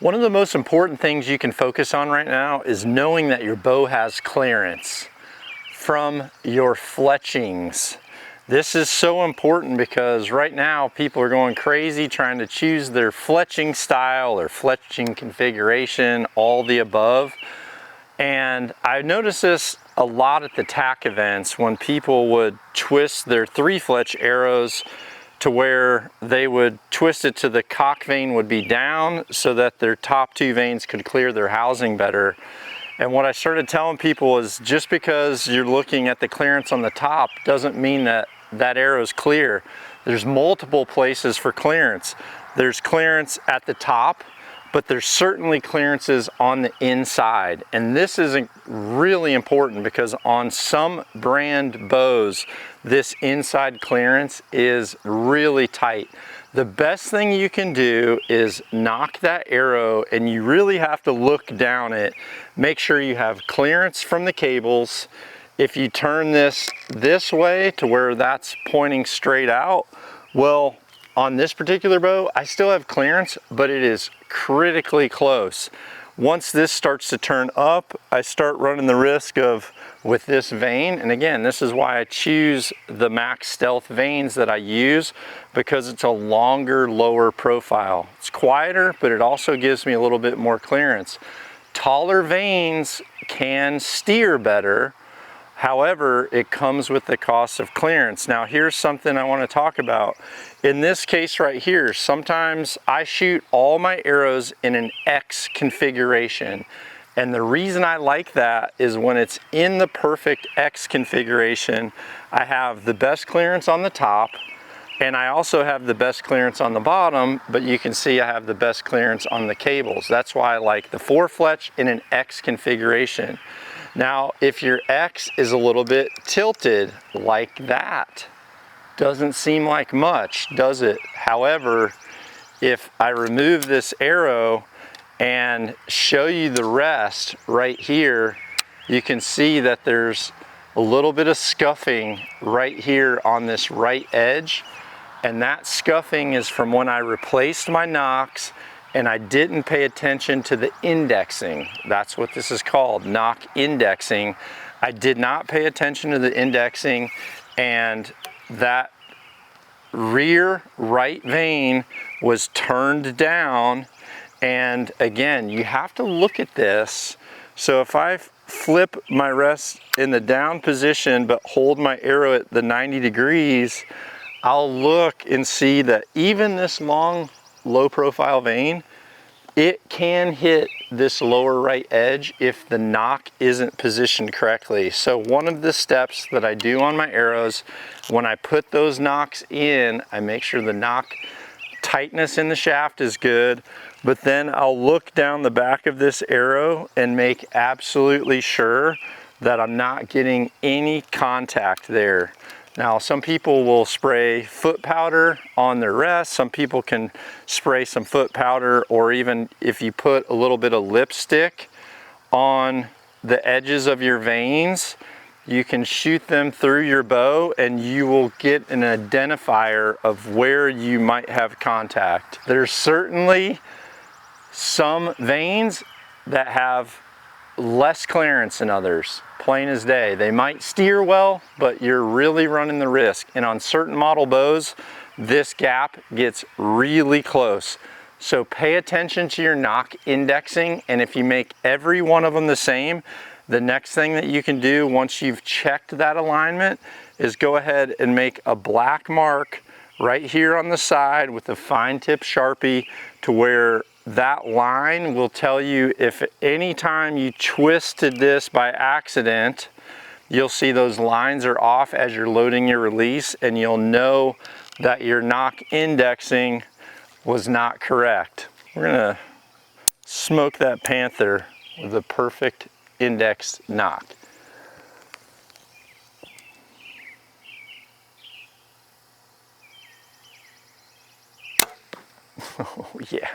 One of the most important things you can focus on right now is knowing that your bow has clearance from your fletchings. This is so important because right now people are going crazy trying to choose their fletching style or fletching configuration, all the above. And I noticed this a lot at the tack events when people would twist their 3-fletch arrows to where they would twist it to the cock vein would be down so that their top 2 veins could clear their housing better. And what I started telling people is just because you're looking at the clearance on the top doesn't mean that that arrow is clear. There's multiple places for clearance. There's clearance at the top, but there's certainly clearances on the inside. And this is really important because on some brand bows, this inside clearance is really tight. The best thing you can do is knock that arrow, and you really have to look down it. Make sure you have clearance from the cables. If you turn this way to where that's pointing straight out, well, on this particular bow, I still have clearance, but it is critically close. Once this starts to turn up, I start running the risk of, with this vane, and again, this is why I choose the Max Stealth vanes that I use, because it's a longer, lower profile. It's quieter, but it also gives me a little bit more clearance. Taller vanes can steer better. However, it comes with the cost of clearance. Now, here's something I want to talk about. In this case right here, sometimes I shoot all my arrows in an X configuration. And the reason I like that is when it's in the perfect X configuration, I have the best clearance on the top, and I also have the best clearance on the bottom, but you can see I have the best clearance on the cables. That's why I like the 4-fletch in an X configuration. Now, if your X is a little bit tilted like that, doesn't seem like much, does it? However, if I remove this arrow and show you the rest right here, you can see that there's a little bit of scuffing right here on this right edge. And that scuffing is from when I replaced my Nocks and I didn't pay attention to the indexing. That's what this is called, Nock indexing. I did not pay attention to the indexing, and that rear right vein was turned down. And again, you have to look at this. So if I flip my rest in the down position but hold my arrow at the 90 degrees, I'll look and see that even this long low profile vein, it can hit this lower right edge if the nock isn't positioned correctly. So one of the steps that I do on my arrows, when I put those nocks in, I make sure the nock tightness in the shaft is good, but then I'll look down the back of this arrow and make absolutely sure that I'm not getting any contact there. Now, some people will spray foot powder on their rest. Some people can spray some foot powder, or even if you put a little bit of lipstick on the edges of your veins, you can shoot them through your bow and you will get an identifier of where you might have contact. There's certainly some veins that have less clearance than others, plain as day. They might steer well, but you're really running the risk. And on certain model bows, this gap gets really close. So pay attention to your nock indexing, and if you make every one of them the same, the next thing that you can do once you've checked that alignment is go ahead and make a black mark right here on the side with a fine tip Sharpie, to where that line will tell you if any time you twisted this by accident, you'll see those lines are off as you're loading your release, and you'll know that your nock indexing was not correct. We're gonna smoke that panther with a perfect indexed nock. Oh yeah.